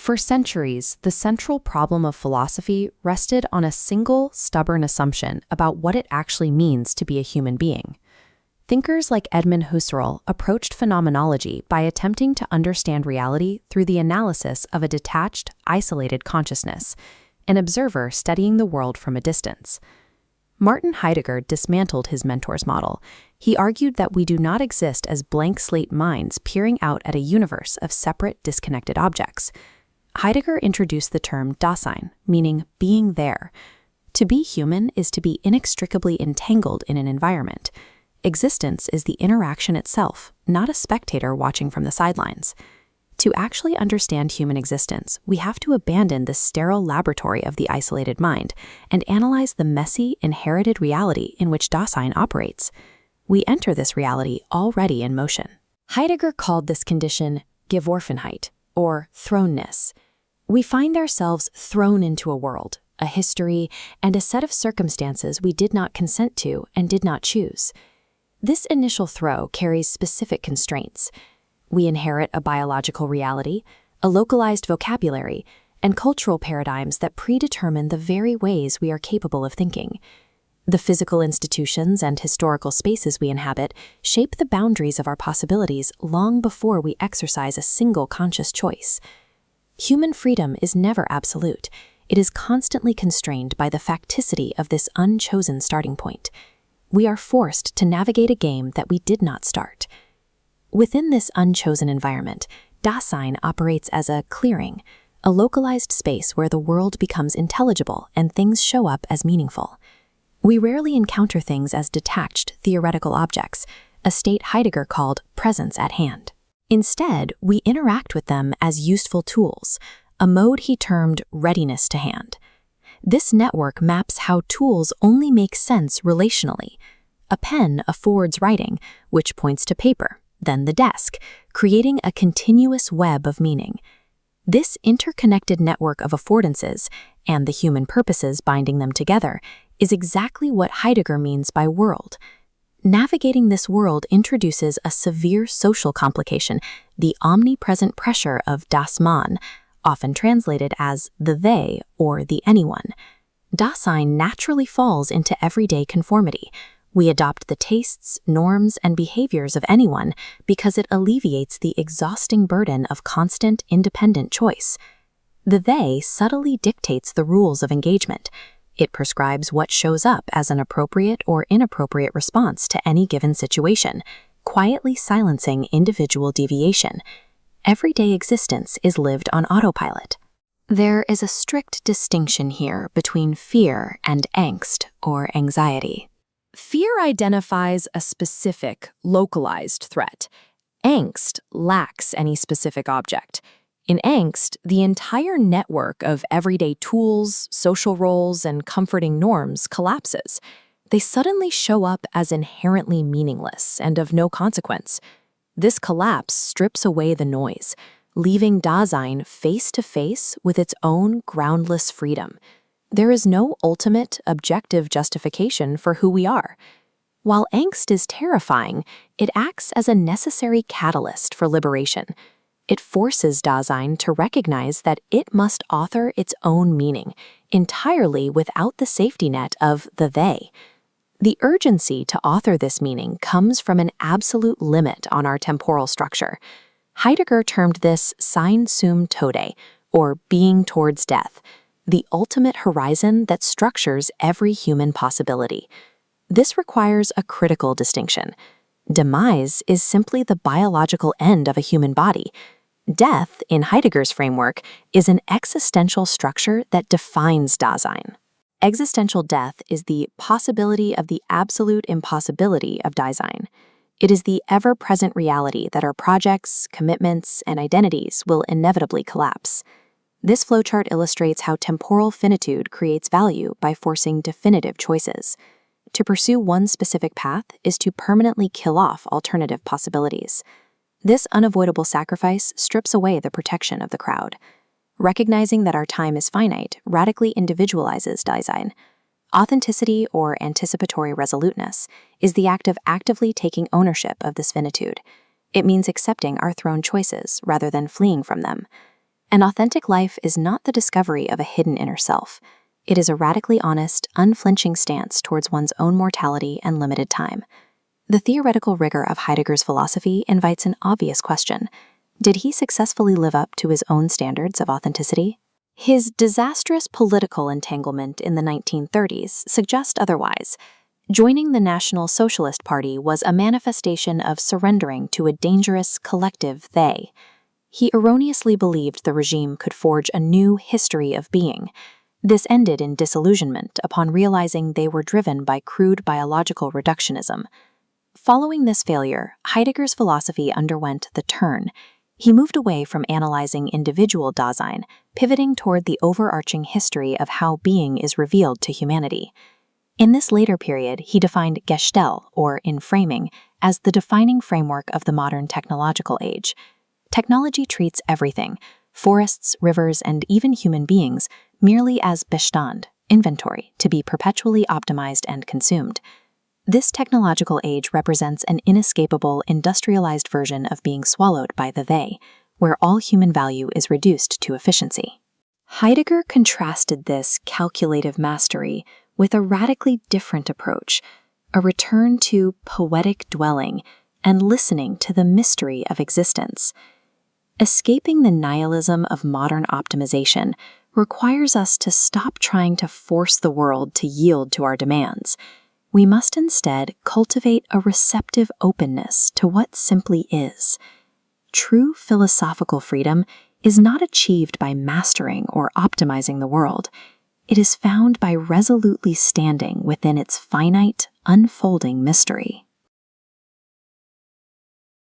For centuries, the central problem of philosophy rested on a single, stubborn assumption about what it actually means to be a human being. Thinkers like Edmund Husserl approached phenomenology by attempting to understand reality through the analysis of a detached, isolated consciousness, an observer studying the world from a distance. Martin Heidegger dismantled his mentor's model. He argued that we do not exist as blank slate minds peering out at a universe of separate, disconnected objects. Heidegger introduced the term Dasein, meaning being there. To be human is to be inextricably entangled in an environment. Existence is the interaction itself, not a spectator watching from the sidelines. To actually understand human existence, we have to abandon the sterile laboratory of the isolated mind and analyze the messy, inherited reality in which Dasein operates. We enter this reality already in motion. Heidegger called this condition Geworfenheit, or thrownness. We find ourselves thrown into a world, a history, and a set of circumstances we did not consent to and did not choose. This initial throw carries specific constraints. We inherit a biological reality, a localized vocabulary, and cultural paradigms that predetermine the very ways we are capable of thinking. The physical institutions and historical spaces we inhabit shape the boundaries of our possibilities long before we exercise a single conscious choice. Human freedom is never absolute. It is constantly constrained by the facticity of this unchosen starting point. We are forced to navigate a game that we did not start. Within this unchosen environment, Dasein operates as a clearing, a localized space where the world becomes intelligible and things show up as meaningful. We rarely encounter things as detached, theoretical objects, a state Heidegger called presence at hand. Instead, we interact with them as useful tools, a mode he termed readiness to hand. This network maps how tools only make sense relationally. A pen affords writing, which points to paper, then the desk, creating a continuous web of meaning. This interconnected network of affordances, and the human purposes binding them together, is exactly what Heidegger means by world. Navigating this world introduces a severe social complication, the omnipresent pressure of das Man, often translated as the they or the anyone. Dasein naturally falls into everyday conformity. We adopt the tastes, norms, and behaviors of anyone because it alleviates the exhausting burden of constant, independent choice. The they subtly dictates the rules of engagement. It prescribes what shows up as an appropriate or inappropriate response to any given situation, quietly silencing individual deviation. Everyday existence is lived on autopilot. There is a strict distinction here between fear and angst, or anxiety. Fear identifies a specific, localized threat. Angst lacks any specific object. In angst, the entire network of everyday tools, social roles, and comforting norms collapses. They suddenly show up as inherently meaningless and of no consequence. This collapse strips away the noise, leaving Dasein face to face with its own groundless freedom. There is no ultimate, objective justification for who we are. While angst is terrifying, it acts as a necessary catalyst for liberation. It forces Dasein to recognize that it must author its own meaning, entirely without the safety net of the they. The urgency to author this meaning comes from an absolute limit on our temporal structure. Heidegger termed this sein zum Tode, or being towards death, the ultimate horizon that structures every human possibility. This requires a critical distinction. Demise is simply the biological end of a human body. Death, in Heidegger's framework, is an existential structure that defines Dasein. Existential death is the possibility of the absolute impossibility of Dasein. It is the ever-present reality that our projects, commitments, and identities will inevitably collapse. This flowchart illustrates how temporal finitude creates value by forcing definitive choices. To pursue one specific path is to permanently kill off alternative possibilities. This unavoidable sacrifice strips away the protection of the crowd. Recognizing that our time is finite radically individualizes Dasein. Authenticity, or anticipatory resoluteness, is the act of actively taking ownership of this finitude. It means accepting our thrown choices rather than fleeing from them. An authentic life is not the discovery of a hidden inner self. It is a radically honest, unflinching stance towards one's own mortality and limited time. The theoretical rigor of Heidegger's philosophy invites an obvious question. Did he successfully live up to his own standards of authenticity? His disastrous political entanglement in the 1930s suggests otherwise. Joining the National Socialist Party was a manifestation of surrendering to a dangerous collective they. He erroneously believed the regime could forge a new history of being. This ended in disillusionment upon realizing they were driven by crude biological reductionism. Following this failure, Heidegger's philosophy underwent the turn. He moved away from analyzing individual Dasein, pivoting toward the overarching history of how being is revealed to humanity. In this later period, he defined Gestell, or inframing, as the defining framework of the modern technological age. Technology treats everything, forests, rivers, and even human beings, merely as Bestand, inventory, to be perpetually optimized and consumed. This technological age represents an inescapable, industrialized version of being swallowed by the they, where all human value is reduced to efficiency. Heidegger contrasted this calculative mastery with a radically different approach, a return to poetic dwelling and listening to the mystery of existence. Escaping the nihilism of modern optimization requires us to stop trying to force the world to yield to our demands. We must instead cultivate a receptive openness to what simply is. True philosophical freedom is not achieved by mastering or optimizing the world. It is found by resolutely standing within its finite, unfolding mystery.